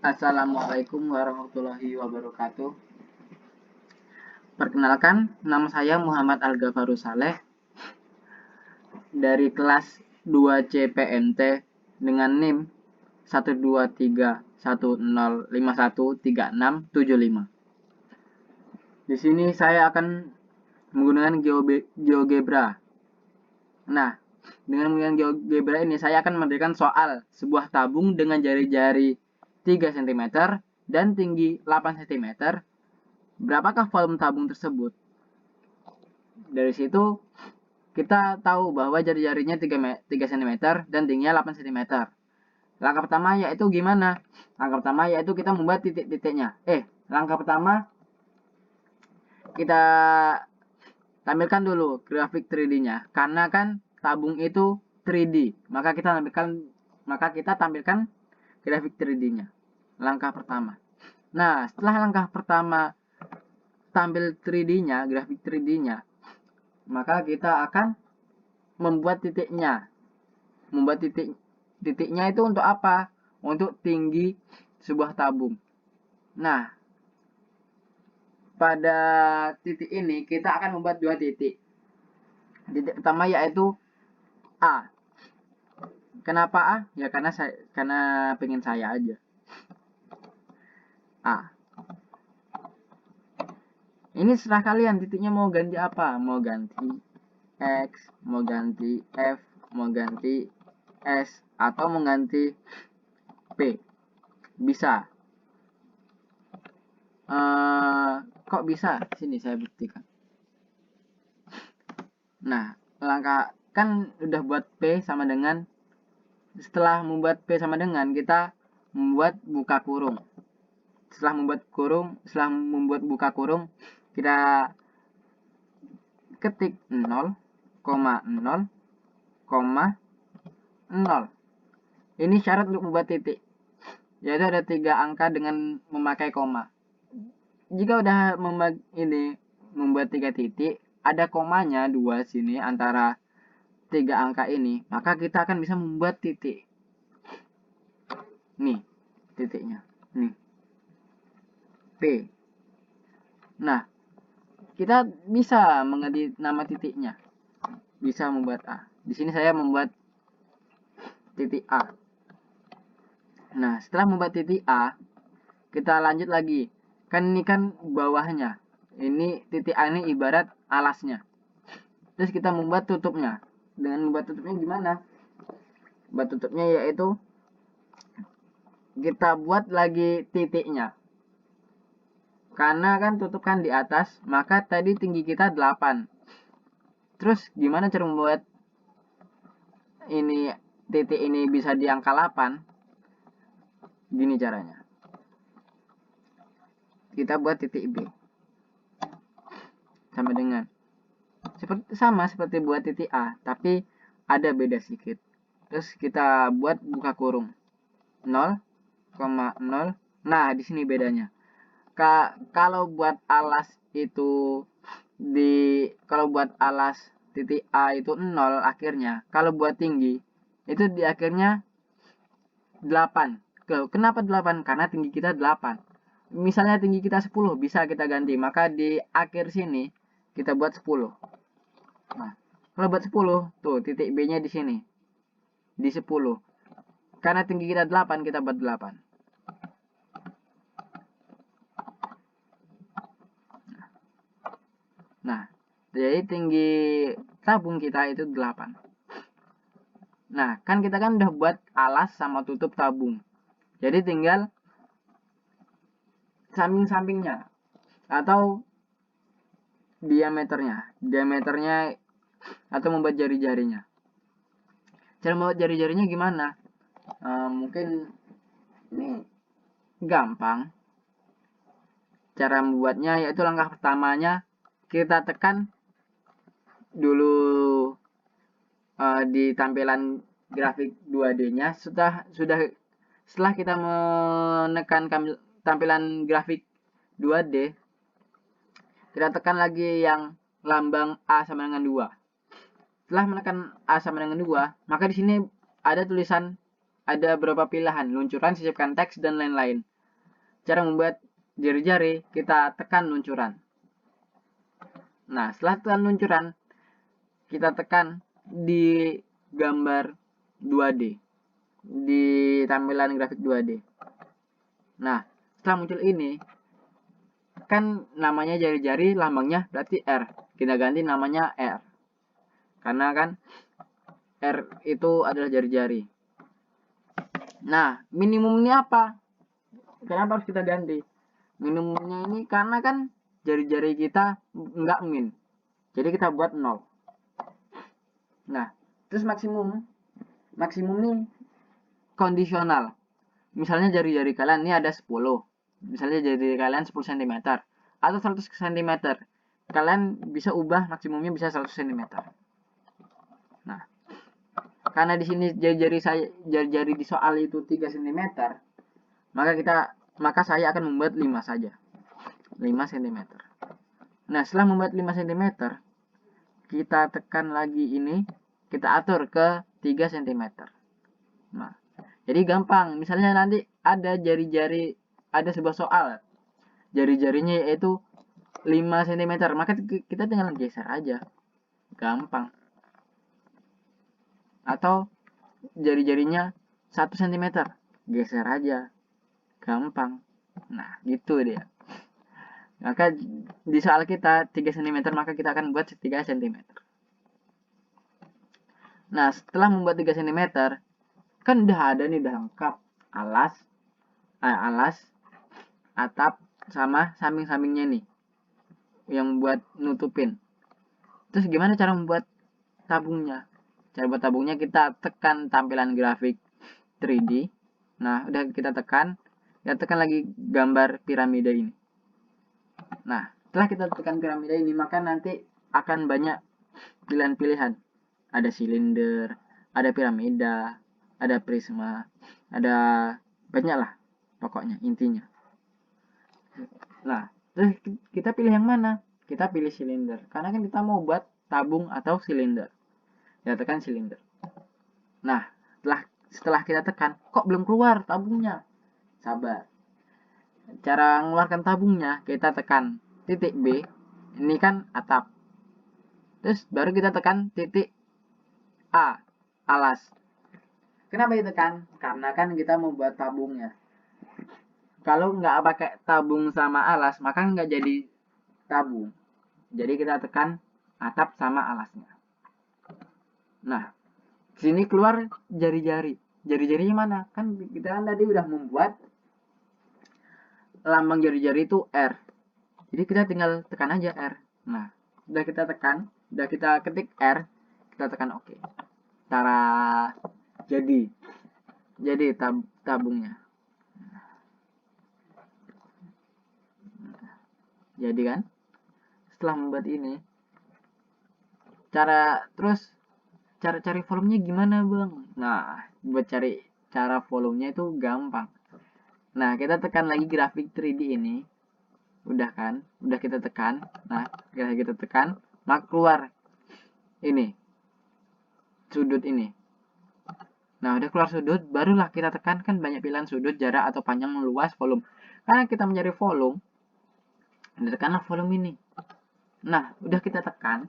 Assalamualaikum warahmatullahi wabarakatuh. Perkenalkan, nama saya Muhammad Al-Ghafarus Saleh dari kelas 2 CPNT dengan NIM 12310513675. Di sini saya akan menggunakan GeoGebra. Nah, dengan menggunakan GeoGebra ini saya akan memberikan soal sebuah tabung dengan jari-jari 3 cm dan tinggi 8 cm. Berapakah volume tabung tersebut? Dari situ kita tahu bahwa jari-jarinya 3 cm dan tingginya 8 cm. Langkah pertama yaitu gimana? Langkah pertama yaitu kita membuat titik-titiknya. Langkah pertama kita tampilkan dulu grafik 3D-nya. Karena kan tabung itu 3D, maka kita tampilkan grafik 3D-nya. Langkah pertama. Nah, setelah langkah pertama tampil 3D-nya, grafik 3D-nya, maka kita akan membuat titiknya. Membuat titiknya itu untuk apa? Untuk tinggi sebuah tabung. Nah, pada titik ini kita akan membuat dua titik. Titik pertama yaitu A. Kenapa A? Ya karena pengen saya aja. A. Ini serah kalian titiknya mau ganti apa? Mau ganti X, mau ganti F, mau ganti S, atau mau ganti P. Bisa. Kok bisa? Sini saya buktikan. Nah, langkah kan udah buat P sama dengan, setelah membuat P sama dengan, kita membuat buka kurung. Setelah membuat buka kurung, kita ketik 0,0,0. Ini syarat untuk membuat titik, yaitu ada 3 angka dengan memakai koma. Jika udah membuat 3 titik, ada komanya 2 sini antara 3 angka ini, maka kita akan bisa membuat titik. Nih, titiknya. Nih. P. Nah, kita bisa mengganti nama titiknya. Bisa membuat A. Di sini saya membuat titik A. Nah, setelah membuat titik A, kita lanjut lagi. Kan ini kan bawahnya. Ini titik A ini ibarat alasnya. Terus kita membuat tutupnya. Dengan membuat tutupnya gimana? Buat tutupnya yaitu kita buat lagi titiknya. Karena kan tutup kan di atas, maka tadi tinggi kita 8. Terus gimana cara membuat ini titik ini bisa di angka 8? Gini caranya. Kita buat titik B. Sama seperti buat titik A, tapi ada beda sedikit. Terus kita buat buka kurung 0,0. Nah, di sini bedanya. Kalau buat alas itu kalau buat alas titik A itu 0 akhirnya. Kalau buat tinggi itu di akhirnya 8. Kenapa 8? Karena tinggi kita 8. Misalnya tinggi kita 10, bisa kita ganti. Maka di akhir sini kita buat 10. Nah, kalau buat 10, tuh titik B-nya di sini. Di 10. Karena tinggi kita 8, kita buat 8. Nah, jadi tinggi tabung kita itu 8. Nah, kan kita kan udah buat alas sama tutup tabung. Jadi tinggal samping-sampingnya atau diameternya atau membuat jari-jarinya. Cara membuat jari-jarinya gimana? Mungkin ini gampang. Cara membuatnya yaitu langkah pertamanya kita tekan dulu di tampilan grafik 2D-nya. Setelah kita menekan tampilan grafik 2D, kita tekan lagi yang lambang A sama dengan 2. Setelah menekan A sama dengan 2, maka di sini ada tulisan, ada beberapa pilihan, luncuran, sisipkan teks, dan lain-lain. cara membuat jari-jari, kita tekan luncuran. Nah, setelah tekan luncuran, kita tekan di gambar 2D, di tampilan grafik 2D. Nah, setelah muncul ini, kan namanya jari-jari, lambangnya berarti R. Kita ganti namanya R. Karena kan R itu adalah jari-jari. Nah, minimumnya apa? Kenapa harus kita ganti? Minimumnya ini karena kan jari-jari kita nggak min. Jadi kita buat 0. Nah, terus maksimum nih kondisional. Misalnya jari-jari kalian ini ada 10. Misalnya jari kalian 10 cm atau 100 cm. Kalian bisa ubah maksimumnya bisa 100 cm. Nah, karena di sini jari-jari di soal itu 3 cm, maka saya akan membuat 5 saja. 5 cm. Nah, setelah membuat 5 cm, kita tekan lagi ini, kita atur ke 3 cm. Nah, jadi gampang. Misalnya nanti ada jari-jari, ada sebuah soal, jari-jarinya yaitu 5 cm, maka kita tinggal geser aja. Gampang. Atau jari-jarinya 1 cm, geser aja. Gampang. Nah, gitu dia. Maka di soal kita 3 cm, maka kita akan buat 3 cm. Nah, setelah membuat 3 cm, kan udah ada nih, udah lengkap alas, atap, sama samping-sampingnya nih yang buat nutupin. Terus gimana cara membuat tabungnya? Cara buat tabungnya, kita tekan tampilan grafik 3D. Nah, udah kita tekan lagi gambar piramida ini. Nah, setelah kita tekan piramida ini, maka nanti akan banyak pilihan-pilihan. Ada silinder, ada piramida, ada prisma, ada banyak lah pokoknya intinya. Nah, terus kita pilih yang mana? Kita pilih silinder, karena kan kita mau buat tabung atau silinder. Kita tekan silinder. Nah, setelah kita tekan, kok belum keluar tabungnya? Sabar. Cara mengeluarkan tabungnya, kita tekan titik B, ini kan atap. Terus baru kita tekan titik A, alas. Kenapa ditekan? Karena kan kita mau buat tabungnya. Kalau nggak pakai tabung sama alas, maka nggak jadi tabung. Jadi kita tekan atap sama alasnya. Nah, sini keluar jari-jari. Jari-jarinya mana? Kan kita kan tadi udah membuat lambang jari-jari itu R. Jadi kita tinggal tekan aja R. Nah, udah kita tekan, udah kita ketik R, kita tekan OK. Tara, jadi tabungnya. Jadi kan, setelah membuat ini, cara cari volumenya gimana, Bang? Nah, buat cari cara volumenya itu gampang. Nah, kita tekan lagi grafik 3D ini. Udah kan? Udah kita tekan. Nah, kita tekan, maka keluar ini. Sudut ini. Nah, udah keluar sudut, barulah kita tekan, kan banyak pilihan sudut, jarak atau panjang, luas, volume. Karena kita mencari volume, tekanlah volume ini. Nah, udah kita tekan,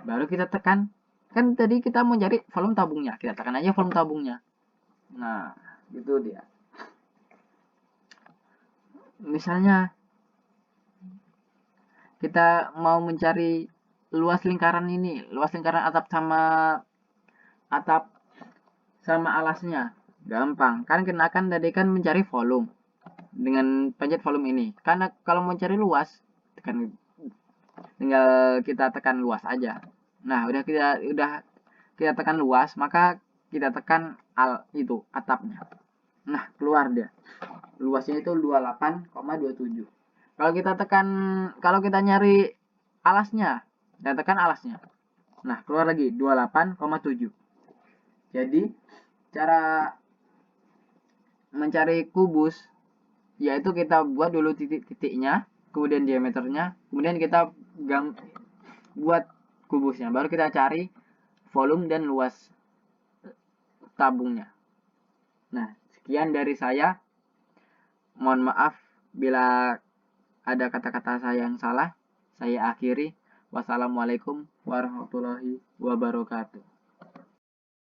baru kita tekan, kan tadi kita mau cari volume tabungnya, kita tekan aja volume tabungnya. Nah, gitu dia. Misalnya kita mau mencari luas lingkaran ini, luas lingkaran atap sama alasnya, gampang. Kan kita akan tadi kan mencari volume dengan pencet volume ini. Karena kalau mau cari luas, tinggal kita tekan luas aja. Nah, udah kita tekan luas, maka kita tekan itu atapnya. Nah, keluar dia. Luasnya itu 28,27. Kalau kita nyari alasnya, kita tekan alasnya. Nah, keluar lagi 28,7. Jadi, cara mencari kubus yaitu kita buat dulu titik-titiknya, kemudian diameternya, kemudian kita buat kubusnya, baru kita cari volume dan luas tabungnya. Nah, sekian dari saya. Mohon maaf bila ada kata-kata saya yang salah. Saya akhiri. Wassalamualaikum warahmatullahi wabarakatuh.